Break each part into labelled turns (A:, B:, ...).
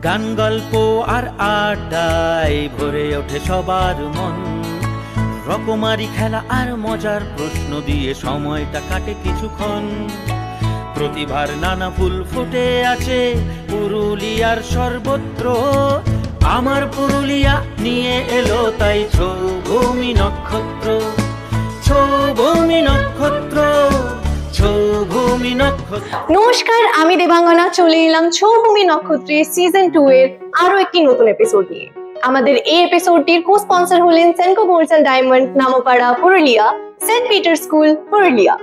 A: গান গল্প আর আড্ডায় ভরে ওঠে সবার মন, রকমারি খেলা আর মজার প্রশ্ন দিয়ে সময়টা কাটে কিছুক্ষণ। প্রতিভার নানা ফুল ফুটে আছে পুরুলিয়ার সর্বত্র, আমার পুরুলিয়া নিয়ে এলো তাই ছৌভূমি নক্ষত্র, ছৌভূমি নক্ষত্র, ছৌভূমি নক্ষত্র।
B: নমস্কার, আমি দেবাঙ্গনা চলে এলাম ছৌভূমি নক্ষত্রের সিজন 2 এর আরো একটি নতুন এপিসোড নিয়ে। আমাদের এই এপিসোডটির কো স্পন্সর হলেন Senco golds and diamond, Nampara Purulia, Saint Peter school Purulia,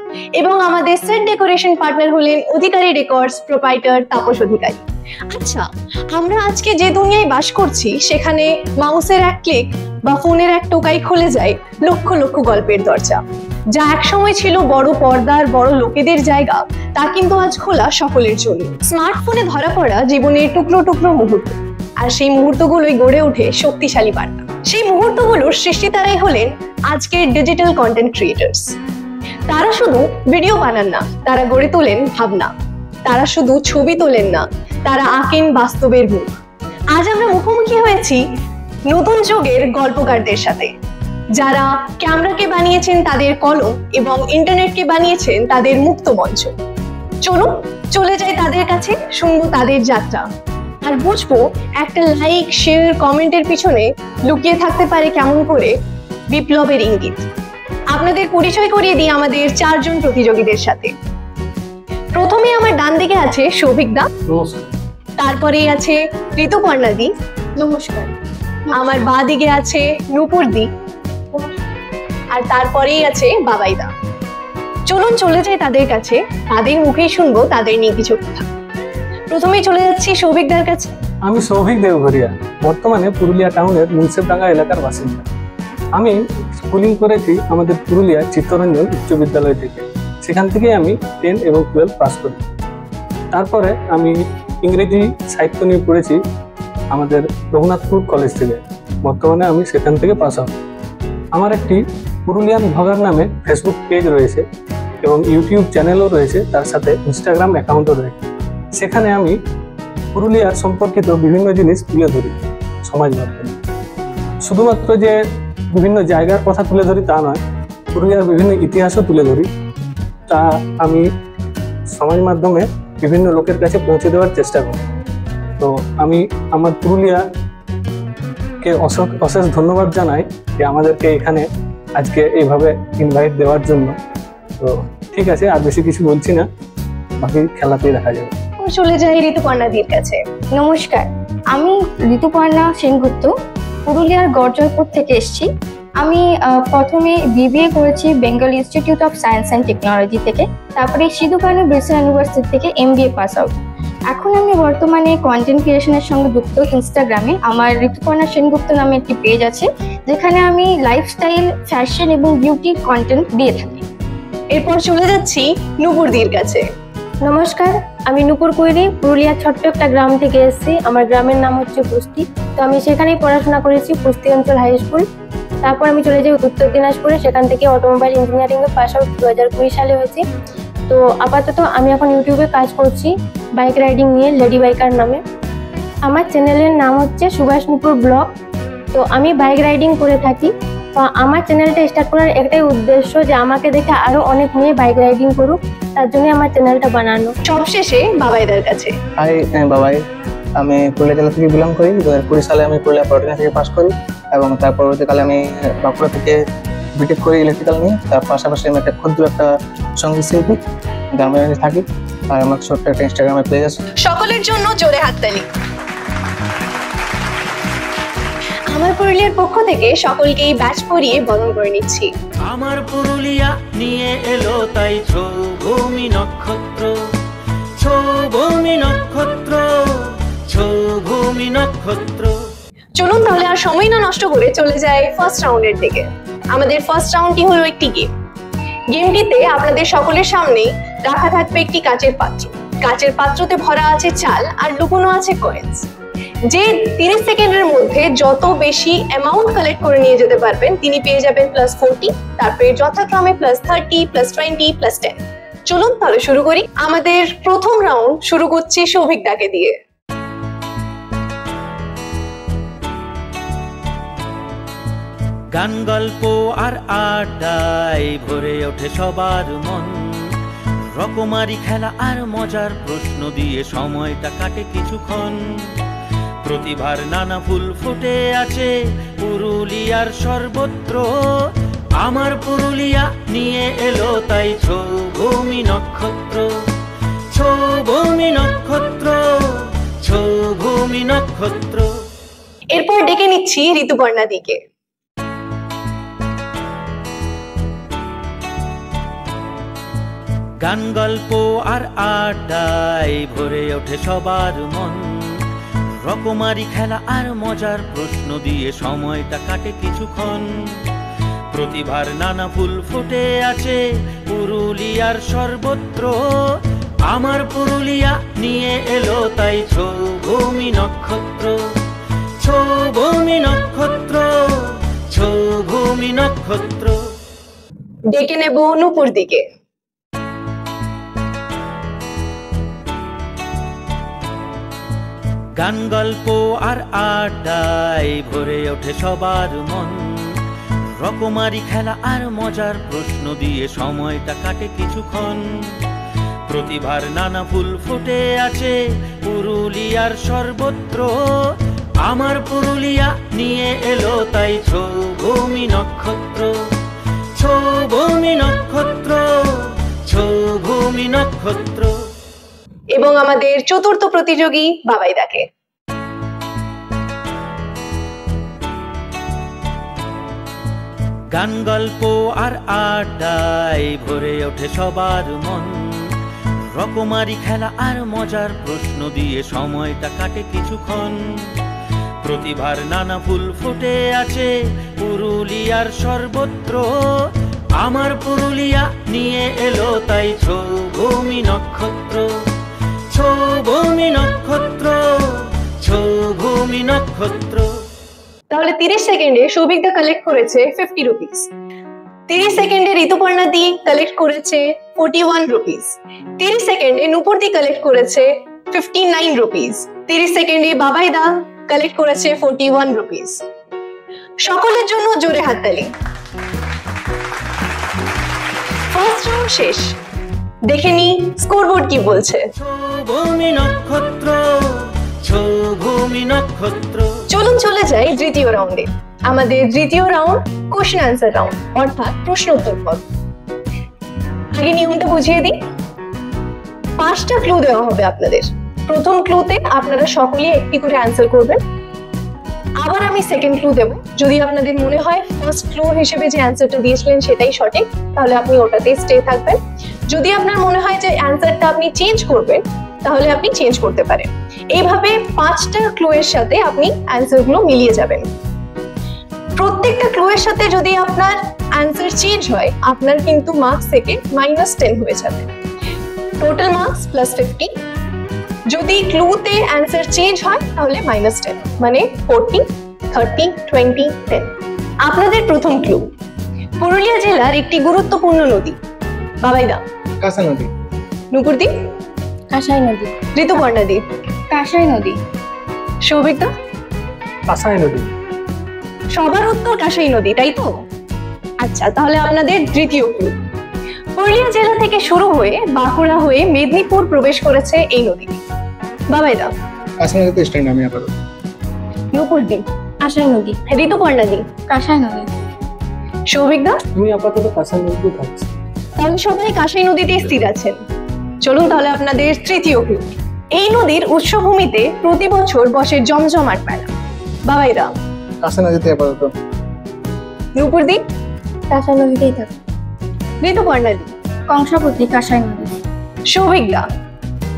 B: এবং আমাদের সেট ডেকোরেশন পার্টনার হলেন অধিকারী রেকর্ডস প্রোপাইটার তাপস অধিকারী। আচ্ছা, আমরা আজকে যে দুনিয়ায় বাস করছি সেখানে মাউসের এক ক্লিক বা ফোনের এক টোকাই খুলে যায় লক্ষ লক্ষ গল্পের দরজা। যা একসময় ছিল বড় পর্দার বড় লোকেদের জায়গা, তা কিন্তু আজ খোলা সকলের জন্য। স্মার্টফোনে ধরা পড়া জীবনের টুকরো টুকরো মুহূর্ত, আর সেই মুহূর্তগুলোই গড়ে ওঠে শক্তিশালী বার্তা। সেই মুহূর্তগুলোর সৃষ্টিতারাই হলেন আজকের ডিজিটাল কন্টেন্ট ক্রিয়েটার্স। তারা শুধু ভিডিও বানান না, তারা গড়ে তোলেন ভাবনা। তারা শুধু ছবি তোলেন না, তারা আঁকেন বাস্তবের মুখ। আজ আমরা মুখোমুখি হয়েছি নতুন যুগের গল্পকারদের সাথে, যারা ক্যামেরাকে বানিয়েছেন তাদের কলম এবং ইন্টারনেটকে বানিয়েছেন তাদের মুক্ত মঞ্চ। চলুন চলে যাই তাদের কাছে, শুনবো তাদের যাত্রা, আর বুঝবো একটা লাইক, শেয়ার, কমেন্টের পিছনে লুকিয়ে থাকতে পারে কেমন করে বিপ্লবের ইঙ্গিত। আপনাদের পরিচয় করিয়ে দিই আমাদের 4 জন প্রতিযোগীদের সাথে। প্রথমে আমার ডান দিকে আছে সৌভিক দা, তারপরে আছে ঋতুপর্ণা দি, নমস্কার। আমার বাঁ দিকে আছে নূপুর দি, আর তারপরেই আছে বাবাই দা। চলুন চলে যাই তাদের কাছে, তাদের মুখেই শুনবো তাদের নিয়ে কিছু কথা। প্রথমেই চলে যাচ্ছি সৌভিক দার কাছে।
C: আমি সৌভিক দেবঘরিয়া, বর্তমানে পুরুলিয়া টাউনের মুন্সিপালডাঙ্গা এলাকার বাসিন্দা। আমি স্কুলিং করেছি আমাদের পুরুলিয়া চিত্তরঞ্জন উচ্চ বিদ্যালয় থেকে। সেখান থেকে আমি 10 এবং 12 পাস করি। তারপরে আমি ইংরেজি সাহিত্য নিয়ে পড়েছি আমাদের রঘুনাথপুর কলেজ থেকে। বর্তমানে আমি সেখান থেকে পাস আউট। আমার একটি পুরুলিয়ান ভগার নামে ফেসবুক পেজ রয়েছে এবং ইউটিউব চ্যানেলও রয়েছে, তার সাথে ইনস্টাগ্রাম অ্যাকাউন্টও রয়েছে। সেখানে আমি পুরুলিয়ার সম্পর্কিত বিভিন্ন জিনিস তুলে ধরি সমাজ মাধ্যমে। শুধুমাত্র যে বিভিন্ন জায়গার কথা তুলে ধরি তা নয়, পুরুলিয়ার বিভিন্ন ইতিহাসও তুলে ধরি। তা আমি সমাজ মাধ্যমে বিভিন্ন লোকের কাছে পৌঁছে দেওয়ার চেষ্টা করি। তো আমি আমার পুরুলিয়াকে অশেষ ধন্যবাদ জানাই যে আমাদেরকে এখানে আজকে এইভাবে ইনভাইট দেওয়ার জন্য। তো ঠিক আছে, আর বেশি কিছু বলছি না, বাকি খেলাতেই দেখা যাবে।
B: চলে যাই ঋতুপর্ণা দির কাছে।
D: নমস্কার, আমি ঋতুপর্ণা সেনগুপ্ত, পুরুলিয়ার গড়জয়পুর থেকে এসেছি। আমি প্রথমে বিবিএ করেছি Bengal institute of science and technology থেকে, তারপরে সিধু কানু বিরসা ইউনিভার্সিটি থেকে MBA পাস আউট। এখন আমি বর্তমানে কন্টেন্ট ক্রিয়েশনের সঙ্গে যুক্ত। ইনস্টাগ্রামে আমার ঋতুপর্ণা সেনগুপ্ত নামে একটি পেজ আছে, যেখানে আমি লাইফস্টাইল, ফ্যাশন এবং বিউটি কন্টেন্ট দিয়ে থাকি।
B: এরপর চলে যাচ্ছি নূপুর দির কাছে।
D: নমস্কার, আমি নূপুর কৈরি, পুরুলিয়ার ছোট্ট একটা গ্রাম থেকে এসেছি। আমার গ্রামের নাম হচ্ছে পুস্তি। তো আমি সেখানেই পড়াশোনা করেছি, পুস্তি অঞ্চল হাই স্কুল। তারপর আমি চলে যাই উত্তর দিনাজপুরে, সেখান থেকে অটোমোবাইল ইঞ্জিনিয়ারিংয়ে পাস আউট 2020 সালে হয়েছি। তো আপাতত আমি এখন ইউটিউবে কাজ করছি বাইক রাইডিং নিয়ে, লেডি বাইকার নামে। আমার চ্যানেলের নাম হচ্ছে সুভাষ নূপুর ব্লগ। তো আমি বাইক রাইডিং করে থাকি। তো আমার চ্যানেলটা স্টার্ট করার একটাই উদ্দেশ্য যে আমাকে দেখে আরো অনেক মেয়ে বাইক রাইডিং করুক, তার জন্য আমার চ্যানেলটা বানানো।
B: সবশেষে বাবাইদার কাছে।
E: হাই, আমি বাবাই। আমি পুরুলিয়া জেলা থেকে বিলং করি। 2020 সালে আমি পুরুলিয়া পলিটেকনিক থেকে পাস করি এবং তার পরবর্তীকালে আমি বাঁকুড়া থেকে বিটেক করি ইলেকট্রিক্যাল নিয়ে। তার পাশাপাশি আমি একটা ক্ষুদ্র একটা সঙ্গীত শিল্পী, গ্রামে থাকি, আর আমার ছোট্ট একটা ইনস্টাগ্রামে পেজ আছে।
B: সকলের জন্য জোরে হাততালি। আমার পুরুলিয়ার পক্ষ থেকে সকলকেই ব্যাচ পরিয়ে বরণ করে নিচ্ছি।
A: আমার পুরুলিয়া নিয়ে এলো তাই ছৌভূমি নক্ষত্র, ছৌভূমি নক্ষত্র, ছৌভূমি নক্ষত্র।
B: চলুন তাহলে আর সময় না নষ্ট করে চলে যায় ফার্স্ট রাউন্ডের দিকে। আমাদের ফার্স্ট রাউন্ডটি হলো একটি গেম। গেমটিতে আপনাদের সকলের সামনেই রাখা থাকবে একটি কাচের পাত্র। কাচের পাত্রতে ভরা আছে চাল আর লুকোনো আছে কয়েন্স। যে 30 সেকেন্ডের মধ্যে যত বেশি অ্যামাউন্ট কালেক্ট করে নিয়ে যেতে পারবেন তিনি পেয়ে যাবেন +40, তারপরে যথাক্রমে +30, +20, +10। চলুন তাহলে শুরু করি। আমাদের প্রথম রাউন্ড শুরু করছি সৌভিক দাকে দিয়ে।
A: গান গল্প আর আড্ডায় ভরে ওঠে সবার মন, রকমারি খেলা আর মজার প্রশ্ন দিয়ে সময়টা কাটে কিছুক্ষণ। প্রতিভার নানা ফুল ফুটে আছে পুরুলিয়ার সর্বত্র, আমার পুরুলিয়া নিয়ে এলো তাই ছৌভূমি নক্ষত্র। ছৌভূমি নক্ষত্র, ছৌভূমি নক্ষত্র।
B: এরপর ডেকে নিচ্ছি ঋতুপর্ণাদিকে।
A: গান গল্প আর আড্ডায় ভরে ওঠে সবার মন, রকমারি খেলা আর মজার প্রশ্ন দিয়ে সময়টা কাটে কিছুক্ষণ। প্রতিভার নানা ফুল ফুটে আছে পুরুলিয়ার সর্বত্র, আমার পুরুলিয়া নিয়ে এলো তাই ছৌভূমি নক্ষত্র। ছৌভূমি নক্ষত্র, ছৌভূমি নক্ষত্র।
B: ডেকে নেব নূপুর দিকে।
A: গান গল্প আর আড্ডায় ভরে ওঠে সবার মন, রকমারি খেলা আর মজার প্রশ্ন দিয়ে সময়টা কাটে কিছুক্ষণ। প্রতিভার নানা ফুল ফুটে আছে পুরুলিয়ার সর্বত্র, আমার পুরুলিয়া নিয়ে এলো তাই ছৌভূমি নক্ষত্র। ছৌভূমি নক্ষত্র, ছৌভূমি নক্ষত্র।
B: এবং আমাদের চতুর্থ প্রতিযোগী বাবাইদাকে।
A: গান গল্প আর আড্ডায় ভরে ওঠে সবার মন, রকমারি খেলা আর মজার প্রশ্ন দিয়ে সময়টা কাটে কিছুক্ষণ। প্রতিভার নানা ফুল ফুটে আছে পুরুলিয়ার সর্বত্র, আমার পুরুলিয়া নিয়ে এলো তাই ছৌভূমি নক্ষত্র। ছৌভূমি নক্ষত্র, ছৌভূমি নক্ষত্র।
B: তাহলে 30 সেকেন্ডে সৌভিকদা কালেক্ট করেছে 50 রুপিস, 30 সেকেন্ডে ঋতুপর্ণাদি কালেক্ট করেছে 41 রুপিস, 30 সেকেন্ডে নূপুরদি কালেক্ট করেছে 59 রুপিস, 30 সেকেন্ডে বাবাইদা কালেক্ট করেছে 41 রুপিস। সকলের জন্য জোরে হাততালি। ফার্স্ট রাউন্ড শেষ, দেখে নি স্কোরবোর্ড কি বলছে।
A: ছৌভূমি নক্ষত্র, ছৌভূমি নক্ষত্র।
B: চলুন চলে যাই দ্বিতীয় রাউন্ডে। আমাদের দ্বিতীয় রাউন্ড কোশ্চেন অ্যান্সার রাউন্ড, অর্থাৎ প্রশ্ন উত্তর পর্ব। আগে নিয়মটা বুঝিয়ে দিই। 5টা ক্লু দেওয়া হবে আপনাদের। প্রথম ক্লুতে আপনারা সকলেই একটি করে অ্যান্সার করবেন। আবার আমি সেকেন্ড ক্লু দেব, যদি আপনাদের মনে হয় ফার্স্ট ক্লু হিসেবে যে অ্যান্সারটা দিয়েছিলেন সেটাই সঠিক, তাহলে আপনি ওটাতেই স্টে থাকবেন। যদি আপনার মনে হয় যে অ্যান্সারটা আপনি চেঞ্জ করবেন, তাহলে আপনি চেঞ্জ করতে পারেন। এইভাবে 5টা ক্লু এর সাথে আপনি অ্যান্সারগুলো মিলিয়ে যাবেন। প্রত্যেকটা ক্লু এর সাথে যদি আপনার অ্যান্সার চেঞ্জ হয়, আপনার কিন্তু মার্কস থেকে -10 হয়ে যাবে। Total marks +50। যদি ক্লুতে অ্যান্সার চেঞ্জ হয় তাহলে -10, মানে 40, 30, 20, 10। আপনাদের প্রথম ক্লু, পুরুলিয়া জেলার একটি গুরুত্বপূর্ণ নদী। বাবাইদা।
E: কাঁসা নদী।
B: নূপুরদি।
D: কাঁসাই নদী।
B: ঋতুপর্ণাদি।
D: কাঁসাই নদী।
B: সৌভিকদা।
C: কাঁসাই নদী।
B: সবার উত্তর কাঁসাই নদী, তাই তো? আচ্ছা, তাহলে আপনাদের তৃতীয় ক্লু, পুরুলিয়া জেলা থেকে শুরু হয়ে বাঁকুড়া হয়ে মেদিনীপুর প্রবেশ করেছে এই নদীটি। বাবাইদা।
E: কাঁসা নদীতে স্ট্যান্ড আমি আপাতত।
B: নূপুরদি।
D: কাঁসাই নদী।
B: ঋতুপর্ণাদি।
D: কাঁসাই নদী।
B: সৌভিকদা।
C: আমি আপাতত কাঁসাই নদীতে থাকছি।
B: তাহলে সবাই কাঁসাই নদীতে স্থির আছেন। চলুন তাহলে আপনাদের তৃতীয় ক্লু, এই নদীর উৎসভূমিতে প্রতি বছর বসে জমজমাট মেলা। বাবাইদা।
E: কাঁসা নদীতে আপাতত।
B: নূপুরদি।
D: কাঁসাই নদীতেই থাকে।
B: ঋতুপর্ণাদি।
D: কংসাবতী। কাঁসাই নদী।
B: সৌভিকদা।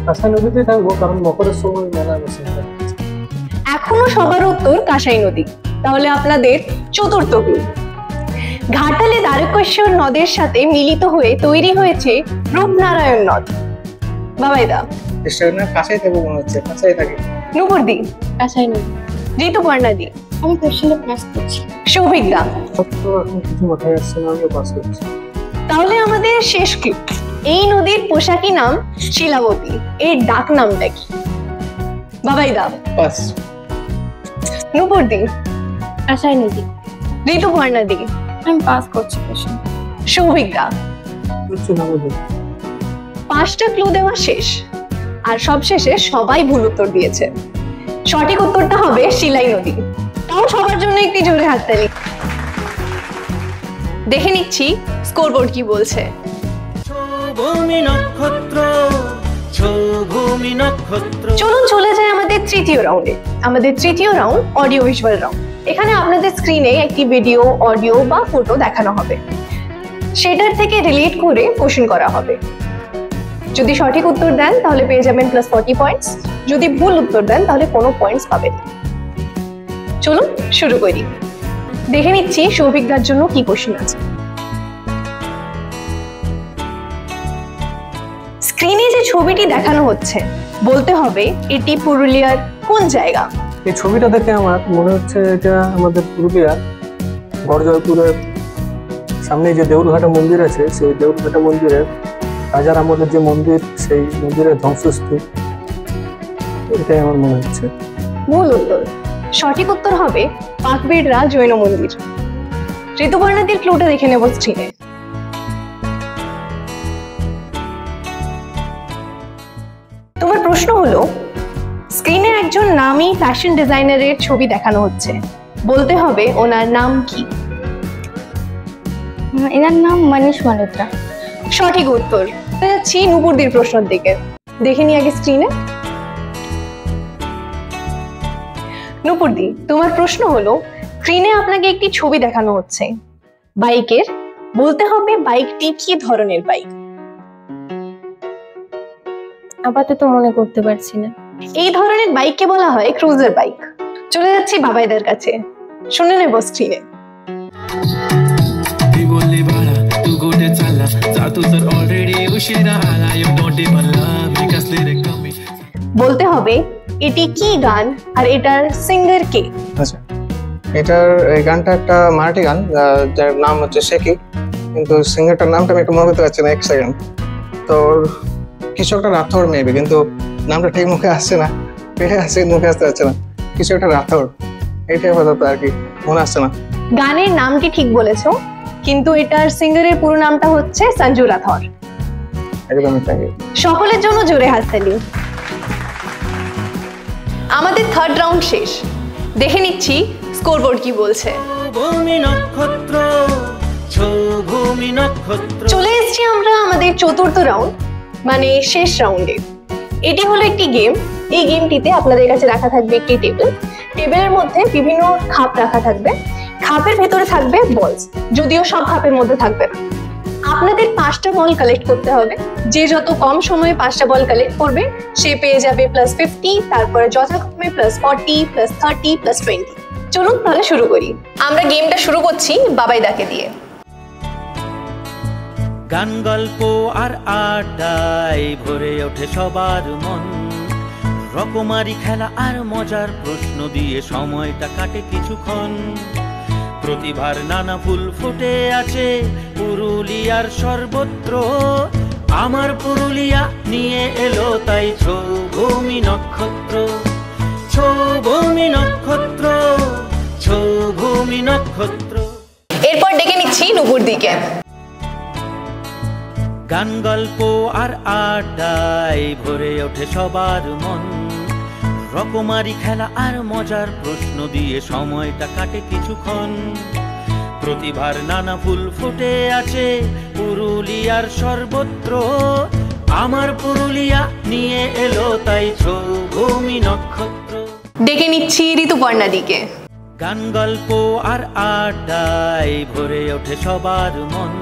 C: কাঁসাই নদীতে থাকবো, কারণ মকরের সময় মেলা বসে।
B: এখনো সবার উত্তর কাঁসাই নদী। তাহলে আপনাদের চতুর্থ ক্লু, ঘাটালে দ্বারকেশ্বর নদের সাথে মিলিত হয়ে তৈরি হয়েছে রূপনারায়ণ নদ। বাবাইদা।
E: স্ট্যান্ড কাঁসাই থাকবো মনে হচ্ছে, কাঁসাই থাকে।
B: নূপুরদি।
D: কাঁসাই নদী।
B: ঋতুপর্ণাদি।
D: আমি কোশ্চেনে পাস করছি।
B: সৌভিকদা।
C: সত্য এখন কিছু মাথায় আসছে না, আমিও পাস করছি।
B: তাহলে আমাদের শেষ ক্লু, এই নদীর পোশাকি নাম শিলাবতী, এর ডাক নামটা কি? বাবাইদা।
E: পাস।
B: নূপুরদি।
D: কাঁসাই নদী।
B: ঋতুপর্ণা দি,
D: আমি পাস করছি কোশ্চেন।
B: সৌভিকদা,
C: কিছু না বলবো।
B: 5টা ক্লু দেওয়া শেষ, আর সবশেষে সবাই ভুল উত্তর দিয়েছে। সঠিক উত্তরটা হবে শিলাই নদী। তাও সবার জন্য একটি জোরে হাততালি। দেখে নিচ্ছি স্কোরবোর্ড কি বলছে।
A: ভূমি নক্ষত্র, ভূমি নক্ষত্র।
B: চলুন চলে যায় আমাদের তৃতীয় রাউন্ডে। আমাদের তৃতীয় রাউন্ড অডিও ভিজুয়াল রাউন্ড। এখানে আপনাদের স্ক্রিনে একটি ভিডিও, অডিও বা ফটো দেখানো হবে, সেটার থেকে রিলেট করে কোশ্চেন করা হবে। যদি সঠিক উত্তর দেন তাহলে পেয়ে যাবেন +40 পয়েন্টস, যদি ভুল উত্তর দেন তাহলে কোনো পয়েন্টস পাবেন। চলুন শুরু করি। দেখে নিচ্ছি সৌভিকদার জন্য কি কোশ্চেন আছে। স্ক্রিনে যে ছবিটি দেখানো হচ্ছে, বলতে হবে এটি পুরুলিয়ার কোন জায়গা।
C: এই ছবিটা দেখে আমার মনে হচ্ছে এটা আমাদের পুরুলিয়ার গড়জয়পুরের সামনে যে দেউলঘাটা মন্দির আছে, সেই দেউলঘাটা মন্দিরের রাজার আমলের যে মন্দির, সেই মন্দিরের ধ্বংসস্তূপ, এটাই আমার মনে হচ্ছে।
B: ভুল উত্তর। সঠিক উত্তর হবে পাকবেড়রা জৈন মন্দির। ঋতুপর্ণাদের ক্লুটা দেখে নেব স্ক্রিনে। তোমার প্রশ্ন হলো, স্ক্রিনে একজন নামী ফ্যাশন ডিজাইনারের ছবি দেখানো হচ্ছে, বলতে হবে ওনার নাম কি।
D: এনার নাম মনীষ মালহোত্রা।
B: সঠিক উত্তর। যাচ্ছি নুপুরদির প্রশ্নের দিকে। দেখে নি আগে স্ক্রিনে। নুপুরদি, তোমার প্রশ্ন হলো, স্ক্রিনে আপনাকে একটি ছবি দেখানো হচ্ছে বাইকের, বলতে হবে বাইকটি কি ধরনের বাইক।
D: আপাতত মনে করতে পারছি না।
B: এই ধরনের বাইককে বলা হয় ক্রুজার বাইক। চলে যাচ্ছি বাবাইদার কাছে, শুনে নেব স্ক্রিনে। বলতে হবে এটি কি গান আর এটার সিঙ্গার কে।
E: আচ্ছা, এই গানটা একটা মারাঠি গান, যার নাম হচ্ছে শেখি, কিন্তু সিঙ্গারটার নামটা আমি একটু মনে করতে পারছি না, 1 সেকেন্ড। তো কিছু একটা রাথোর মেবি, কিন্তু নামটা ঠিক মুখে আসছে না, পেয়ে আসছে মুখে আসতে পারছে না, কিছু একটা রাথোর, এটাই আপাতত আর কি মনে আসছে না।
B: গানের নামটি ঠিক বলেছো, কিন্তু এটার সিঙ্গারের পুরো নামটা হচ্ছে সঞ্জু রাথোর।
E: একদমই তাই।
B: সকলের জন্য জোরে হাততালি। আমাদের থার্ড রাউন্ড শেষ। দেখে নিচ্ছি স্কোরবোর্ড কি বলছে।
A: ভূমি নক্ষত্র, ভূমি নক্ষত্র।
B: চলে এসেছি আমরা আমাদের চতুর্থ রাউন্ড, মানে শেষ রাউন্ডে। এটি হলো একটি গেম। এই গেমটিতে আপনাদের কাছে রাখা থাকবে একটি টেবিল। টেবিলের মধ্যে বিভিন্ন খাপ রাখা থাকবে, খাপের ভেতরে থাকবে বলস, যদিও সব খাপের মধ্যে থাকবে না। আপনাদের 5টা বল কালেক্ট করতে হবে। যে যত কম সময়ে 5টা বল কালেক্ট করবে সে পেয়ে যাবে +50, তারপরে যথাক্রমে +40, +30, +20। চলুন তাহলে শুরু করি। আমরা গেমটা শুরু করছি বাবাইদাকে দিয়ে।
A: গান, গল্প আর আড্ডায় ভরে ওঠে সবার মন, রকমারি খেলা আর মজার প্রশ্ন দিয়ে সময়টা কাটে কিছুক্ষণ। প্রতিভার নানা ফুল ফুটে আছে পুরুলিয়ার সর্বত্র, আমার পুরুলিয়া নিয়ে এলো তাই ভূমি নক্ষত্র, ভূমি নক্ষত্র, ভূমি নক্ষত্র।
B: এরপর ডেকে নিচ্ছি নুপুরদিকে।
A: গান, গল্প আর আড্ডায় ভরে ওঠে সবার মন, রকমারি খেলা আর মজার প্রশ্ন দিয়ে সময়টা কাটে কিছুক্ষণ। প্রতিভার নানা ফুল ফুটে আছে পুরুলিয়ার সর্বত্র, আমার পুরুলিয়া নিয়ে এলো তাই ভূমি নক্ষত্র।
B: ডেকে নিচ্ছি ঋতুপর্ণা দিকে।
A: গান, গল্প আর আড্ডায় ভরে ওঠে সবার মন,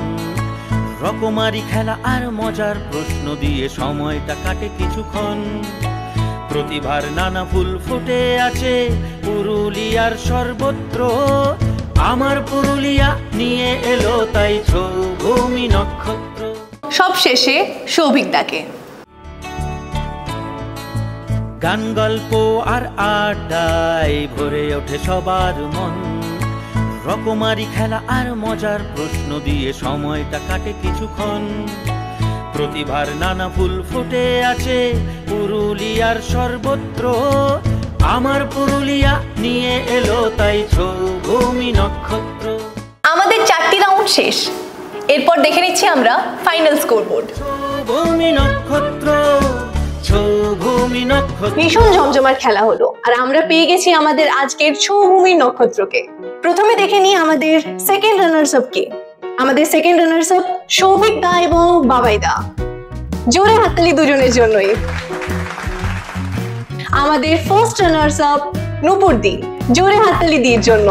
A: রকমারি খেলা আর মজার প্রশ্ন দিয়ে সময়টা কাটে কিছুক্ষণ। প্রতিভার নানা ফুল ফুটে আছে পুরুলিয়ার সর্বত্র, আমার পুরুলিয়া নিয়ে এলো তাই ভূমি নক্ষত্র।
B: সব শেষে সৌভিকদাকে।
A: গান, গল্প আর আড্ডায় ভরে ওঠে সবার মন, রকমারি খেলা আর মজার প্রশ্ন দিয়ে সময়টা কাটে কিছুক্ষণ। প্রতিভার নানা ফুল ফুটে আছে পুরুলিয়ার সর্বত্র, আমার পুরুলিয়া নিয়ে এলো তাই ছৌভূমি নক্ষত্র।
B: আমাদের 4টি রাউন্ড শেষ, এরপর দেখে নিচ্ছি আমরা ফাইনাল স্কোরবোর্ড।
A: ছৌভূমি নক্ষত্র, ছৌভূমি নক্ষত্র।
B: ভীষণ জমজমাট খেলা হলো, আর আমরা পেয়ে গেছি আমাদের আজকের ছৌভূমির নক্ষত্রকে। প্রথমে দেখে নিই আমাদের সেকেন্ড রানার্স আপ কে। আমাদের সেকেন্ড রানার্স আপ সৌভিক দা এবং বাবাই দা। জোরে হাততালি দুজনের জন্যই। আমাদের ফার্স্ট রানার্স আপ নূপুর দি, জোরে হাততালি দির জন্য।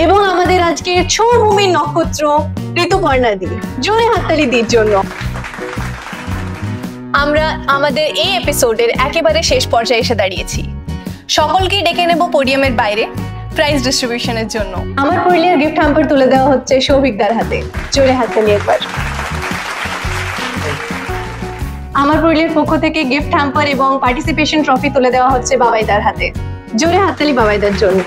B: এবং আমাদের আজকের ছৌভূমির নক্ষত্র ঋতুপর্ণা দি, জোরে হাততালি দির জন্য। আমরা আমাদের এই এপিসোডের একেবারে শেষ পর্যায়ে এসে দাঁড়িয়েছি। সকলকেই ডেকে নেব পোডিয়ামের বাইরে প্রাইজ ডিস্ট্রিবিউশনের জন্য। আমার পুরুলিয়ার গিফট হ্যাম্পার তুলে দেওয়া হচ্ছে সৌভিকদার হাতে, জোরে হাততালি একবার। আমার পুরুলিয়ার পক্ষ থেকে গিফট হ্যাম্পার এবং পার্টিসিপেশন ট্রফি তুলে দেওয়া হচ্ছে বাবাইদার হাতে, জোরে হাততালি বাবাইদার জন্য।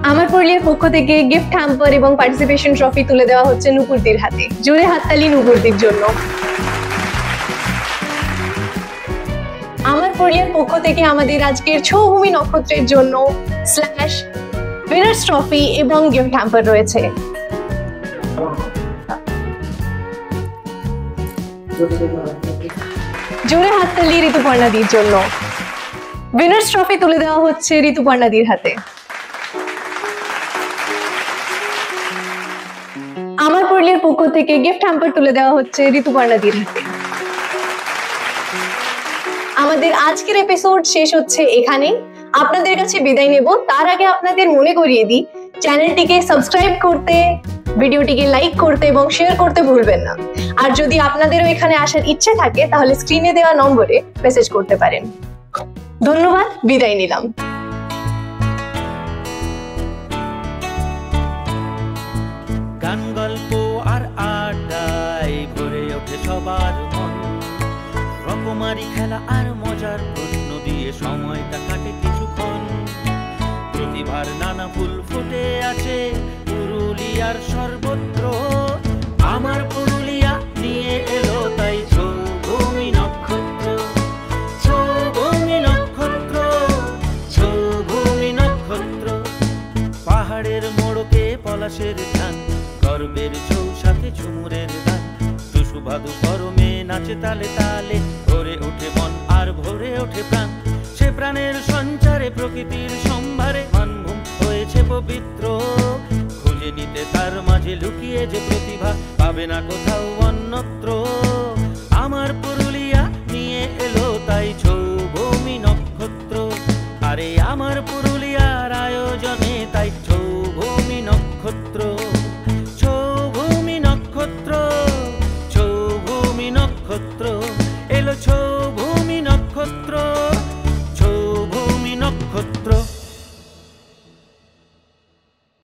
B: আমার পুরুলিয়ার পক্ষ থেকে গিফট হ্যাম্পার এবং পার্টিসিপেশন ট্রফি তুলে দেওয়া হচ্ছে নূপুরদির হাতে, জোরে হাততালি নূপুরদির জন্য। আমার পুরুলিয়ার পক্ষ থেকে আমাদের আজকের ছৌভূমি নক্ষত্রের জন্য স্ল্যাশ উইনার্স ট্রফি এবং গিফট হ্যাম্পার রয়েছে। জোরে হাততালি ঋতুপর্ণাদির জন্য। উইনার্স ট্রফি তুলে দেওয়া হচ্ছে ঋতুপর্ণাদির হাতে। আমার পুরুলিয়ার পক্ষ থেকে গিফট হ্যাম্পার তুলে দেওয়া হচ্ছে ঋতুপর্ণাদির হাতে। আমাদের আজকের এপিসোড শেষ হচ্ছে এখানেই। আপনাদের কাছে বিদায় নেব, তার আগে আপনাদের মনে করিয়ে দিই চ্যানেলটিকে সাবস্ক্রাইব করতে, ভিডিওটিকে লাইক করতে এবং শেয়ার করতে ভুলবেন না। আর যদি আপনাদেরও এখানে আসার ইচ্ছে থাকে তাহলে স্ক্রিনে দেওয়া নম্বরে মেসেজ করতে পারেন। ধন্যবাদ, বিদায় নিলাম।
A: গান গল্প আর আড্ডায় ভরে ওঠে সবার মন, রকমারি খেলা আর মজার প্রশ্ন দিয়ে সময়টা কাটে কিছুক্ষণ। প্রতিভার নানা ফুল ফুটে আছে পুরুলিয়ার সর্বত্র। আমার পুরুলিয়া নিয়ে এলো তাই ছৌভূমি নক্ষত্র, ছৌভূমি নক্ষত্র, ছৌভূমি নক্ষত্র। পাহাড়ের মোড়কে পলাশের ধান, গর্বের ছৌ সাথে ঝুমুরের গান। টুসু ভাদু গরমে নাচে তালে তালে, ভরে ওঠে মন আর ভরে ওঠে প্রাণ। সে প্রাণের সঞ্চারে প্রকৃতির সম্ভারে মানভূম হয়েছে পবিত্র। খুঁজে নিতে তার মাঝে লুকিয়ে যে প্রতিভা পাবে না কোথাও অন্যত্র। আমার পুরুলিয়া নিয়ে এলো তাই